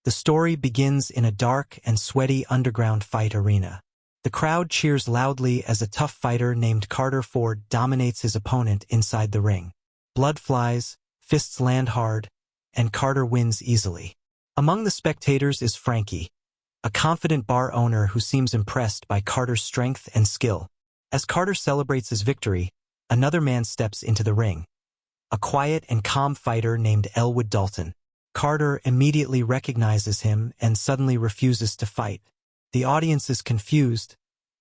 The story begins in a dark and sweaty underground fight arena. The crowd cheers loudly as a tough fighter named Carter Ford dominates his opponent inside the ring. Blood flies, fists land hard, and Carter wins easily. Among the spectators is Frankie, a confident bar owner who seems impressed by Carter's strength and skill. As Carter celebrates his victory, another man steps into the ring. A quiet and calm fighter named Elwood Dalton. Carter immediately recognizes him and suddenly refuses to fight. The audience is confused,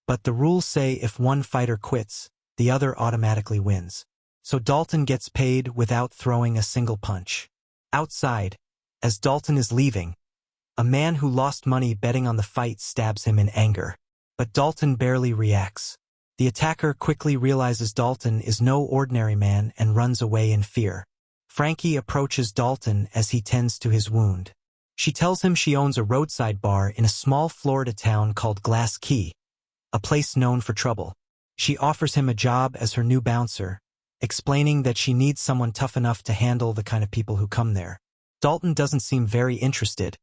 but the rules say if one fighter quits, the other automatically wins. So Dalton gets paid without throwing a single punch. Outside, as Dalton is leaving, a man who lost money betting on the fight stabs him in anger. But Dalton barely reacts. The attacker quickly realizes Dalton is no ordinary man and runs away in fear. Frankie approaches Dalton as he tends to his wound. She tells him she owns a roadside bar in a small Florida town called Glass Key, a place known for trouble. She offers him a job as her new bouncer, explaining that she needs someone tough enough to handle the kind of people who come there. Dalton doesn't seem very interested,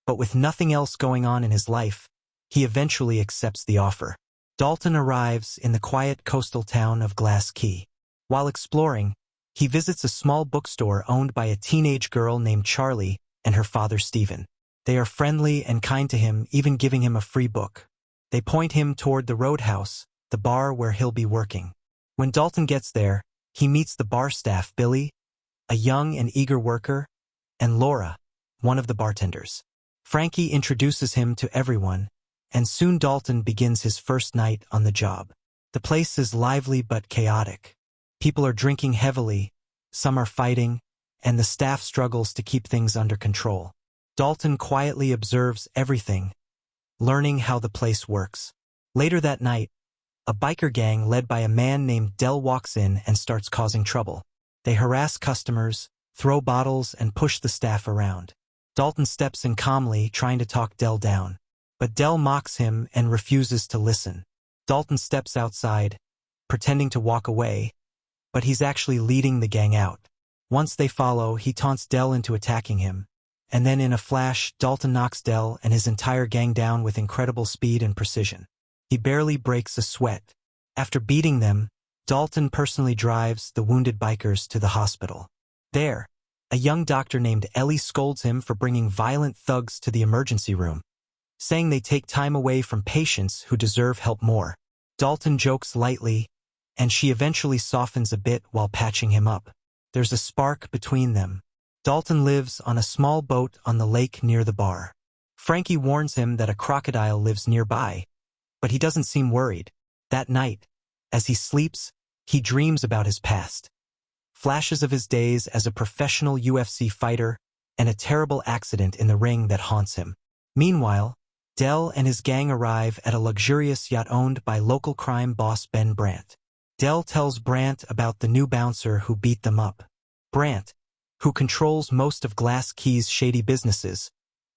but with nothing else going on in his life, he eventually accepts the offer. Dalton arrives in the quiet coastal town of Glass Key. While exploring, he visits a small bookstore owned by a teenage girl named Charlie and her father Stephen. They are friendly and kind to him, even giving him a free book. They point him toward the Roadhouse, the bar where he'll be working. When Dalton gets there, he meets the bar staff, Billy, a young and eager worker, and Laura, one of the bartenders. Frankie introduces him to everyone, and soon Dalton begins his first night on the job. The place is lively but chaotic. People are drinking heavily, some are fighting, and the staff struggles to keep things under control. Dalton quietly observes everything, learning how the place works. Later that night, a biker gang led by a man named Del walks in and starts causing trouble. They harass customers, throw bottles, and push the staff around. Dalton steps in calmly, trying to talk Del down. But Del mocks him and refuses to listen. Dalton steps outside, pretending to walk away, but he's actually leading the gang out. Once they follow, he taunts Del into attacking him. And then in a flash, Dalton knocks Del and his entire gang down with incredible speed and precision. He barely breaks a sweat. After beating them, Dalton personally drives the wounded bikers to the hospital. There, a young doctor named Ellie scolds him for bringing violent thugs to the emergency room, saying they take time away from patients who deserve help more. Dalton jokes lightly, and she eventually softens a bit while patching him up. There's a spark between them. Dalton lives on a small boat on the lake near the bar. Frankie warns him that a crocodile lives nearby, but he doesn't seem worried. That night, as he sleeps, he dreams about his past. Flashes of his days as a professional UFC fighter and a terrible accident in the ring that haunts him. Meanwhile, Del and his gang arrive at a luxurious yacht owned by local crime boss Ben Brandt. Del tells Brandt about the new bouncer who beat them up. Brandt, who controls most of Glass Key's shady businesses,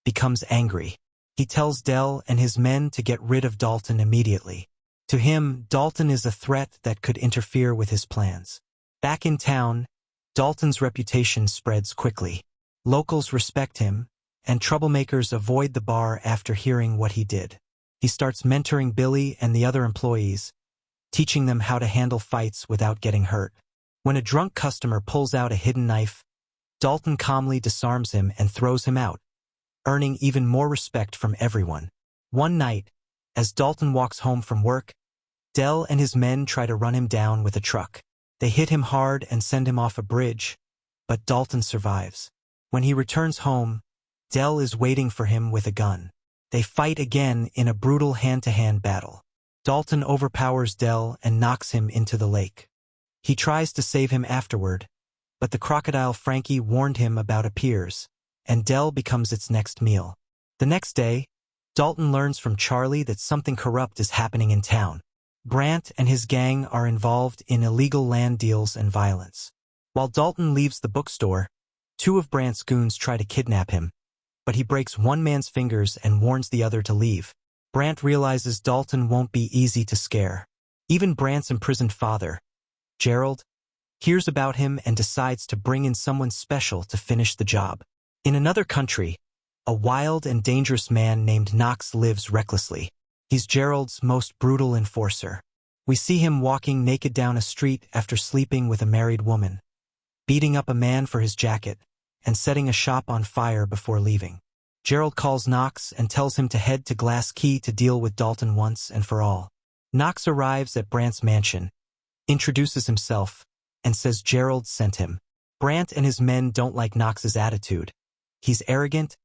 becomes angry. He tells Del and his men to get rid of Dalton immediately. To him, Dalton is a threat that could interfere with his plans. Back in town, Dalton's reputation spreads quickly. Locals respect him, and troublemakers avoid the bar after hearing what he did. He starts mentoring Billy and the other employees, teaching them how to handle fights without getting hurt. When a drunk customer pulls out a hidden knife, Dalton calmly disarms him and throws him out, earning even more respect from everyone. One night, as Dalton walks home from work, Del and his men try to run him down with a truck. They hit him hard and send him off a bridge, but Dalton survives. When he returns home, Del is waiting for him with a gun. They fight again in a brutal hand-to-hand battle. Dalton overpowers Del and knocks him into the lake. He tries to save him afterward, but the crocodile Frankie warned him about appears, and Del becomes its next meal. The next day, Dalton learns from Charlie that something corrupt is happening in town. Brandt and his gang are involved in illegal land deals and violence. While Dalton leaves the bookstore, two of Brandt's goons try to kidnap him, but he breaks one man's fingers and warns the other to leave. Brandt realizes Dalton won't be easy to scare. Even Brandt's imprisoned father, Gerald, hears about him and decides to bring in someone special to finish the job. In another country, A wild and dangerous man named Knox lives recklessly. He's Gerald's most brutal enforcer. We see him walking naked down a street after sleeping with a married woman, beating up a man for his jacket, and setting a shop on fire before leaving. Gerald calls Knox and tells him to head to Glass Key to deal with Dalton once and for all. Knox arrives at Brant's mansion, introduces himself, and says Gerald sent him. Brant and his men don't like Knox's attitude. He's arrogant,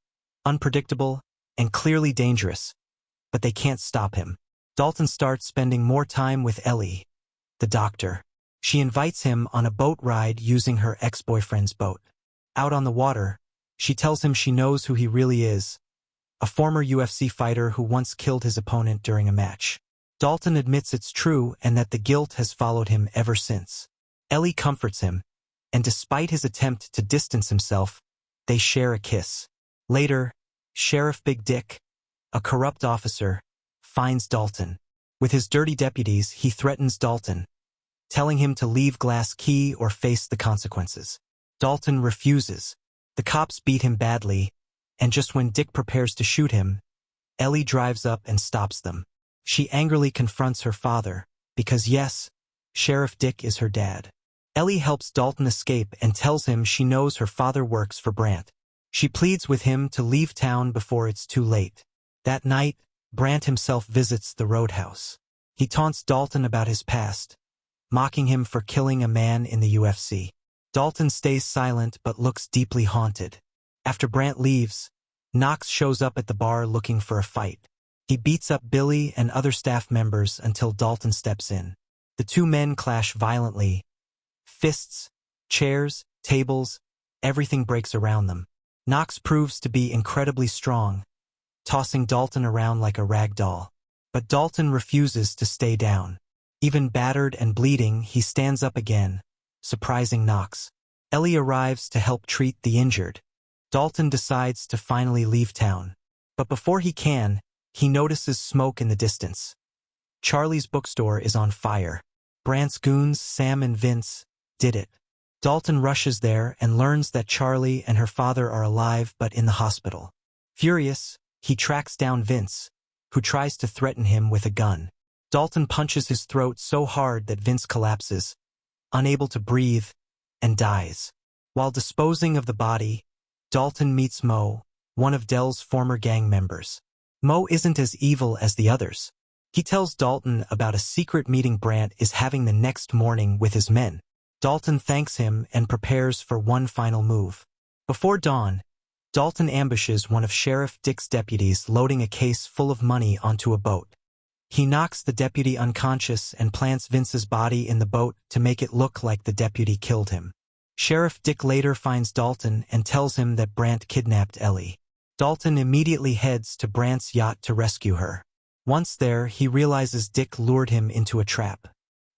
unpredictable, and clearly dangerous, but they can't stop him. Dalton starts spending more time with Ellie, the doctor. She invites him on a boat ride using her ex-boyfriend's boat. Out on the water, she tells him she knows who he really is, a former UFC fighter who once killed his opponent during a match. Dalton admits it's true and that the guilt has followed him ever since. Ellie comforts him, and despite his attempt to distance himself, they share a kiss. Later, Sheriff Big Dick, a corrupt officer, finds Dalton. With his dirty deputies, he threatens Dalton, telling him to leave Glass Key or face the consequences. Dalton refuses. The cops beat him badly, and just when Dick prepares to shoot him, Ellie drives up and stops them. She angrily confronts her father, because yes, Sheriff Dick is her dad. Ellie helps Dalton escape and tells him she knows her father works for Brant. She pleads with him to leave town before it's too late. That night, Brant himself visits the roadhouse. He taunts Dalton about his past, mocking him for killing a man in the UFC. Dalton stays silent but looks deeply haunted. After Brant leaves, Knox shows up at the bar looking for a fight. He beats up Billy and other staff members until Dalton steps in. The two men clash violently. Fists, chairs, tables, everything breaks around them. Knox proves to be incredibly strong, tossing Dalton around like a rag doll. But Dalton refuses to stay down. Even battered and bleeding, he stands up again, surprising Knox. Ellie arrives to help treat the injured. Dalton decides to finally leave town. But before he can, he notices smoke in the distance. Charlie's bookstore is on fire. Brant's goons, Sam and Vince, did it. Dalton rushes there and learns that Charlie and her father are alive but in the hospital. Furious, he tracks down Vince, who tries to threaten him with a gun. Dalton punches his throat so hard that Vince collapses, unable to breathe, and dies. While disposing of the body, Dalton meets Mo, one of Dell's former gang members. Mo isn't as evil as the others. He tells Dalton about a secret meeting Brant is having the next morning with his men. Dalton thanks him and prepares for one final move. Before dawn, Dalton ambushes one of Sheriff Dick's deputies loading a case full of money onto a boat. He knocks the deputy unconscious and plants Vince's body in the boat to make it look like the deputy killed him. Sheriff Dick later finds Dalton and tells him that Brant kidnapped Ellie. Dalton immediately heads to Brant's yacht to rescue her. Once there, he realizes Dick lured him into a trap.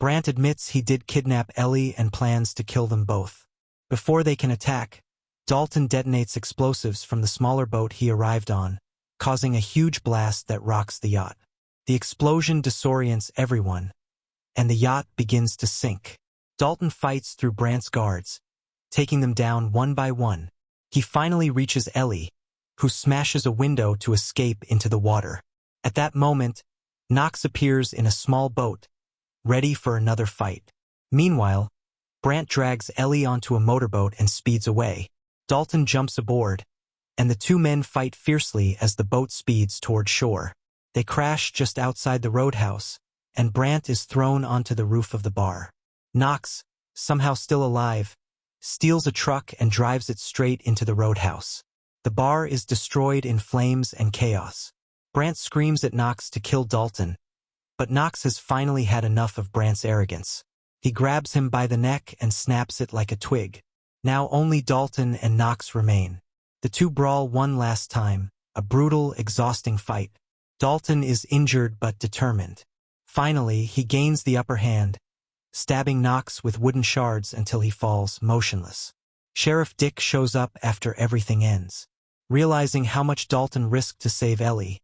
Brant admits he did kidnap Ellie and plans to kill them both. Before they can attack, Dalton detonates explosives from the smaller boat he arrived on, causing a huge blast that rocks the yacht. The explosion disorients everyone, and the yacht begins to sink. Dalton fights through Brant's guards, taking them down one by one. He finally reaches Ellie, who smashes a window to escape into the water. At that moment, Knox appears in a small boat, ready for another fight. Meanwhile, Brant drags Ellie onto a motorboat and speeds away. Dalton jumps aboard, and the two men fight fiercely as the boat speeds toward shore. They crash just outside the roadhouse, and Brant is thrown onto the roof of the bar. Knox, somehow still alive, steals a truck and drives it straight into the roadhouse. The bar is destroyed in flames and chaos. Brant screams at Knox to kill Dalton, but Knox has finally had enough of Brant's arrogance. He grabs him by the neck and snaps it like a twig. Now only Dalton and Knox remain. The two brawl one last time, a brutal, exhausting fight. Dalton is injured but determined. Finally, he gains the upper hand, stabbing Knox with wooden shards until he falls motionless. Sheriff Dick shows up after everything ends. Realizing how much Dalton risked to save Ellie,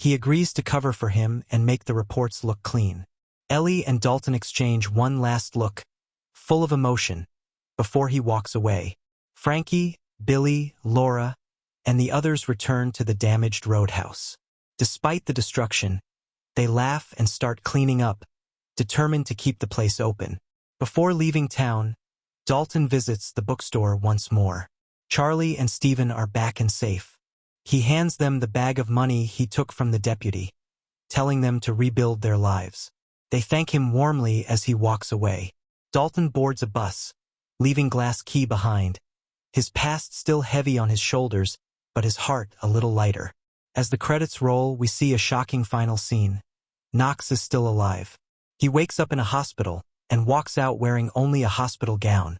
he agrees to cover for him and make the reports look clean. Ellie and Dalton exchange one last look, full of emotion, before he walks away. Frankie, Billy, Laura, and the others return to the damaged roadhouse. Despite the destruction, they laugh and start cleaning up, determined to keep the place open. Before leaving town, Dalton visits the bookstore once more. Charlie and Stephen are back and safe. He hands them the bag of money he took from the deputy, telling them to rebuild their lives. They thank him warmly as he walks away. Dalton boards a bus, leaving Glass Key behind, his past still heavy on his shoulders, but his heart a little lighter. As the credits roll, we see a shocking final scene. Knox is still alive. He wakes up in a hospital and walks out wearing only a hospital gown.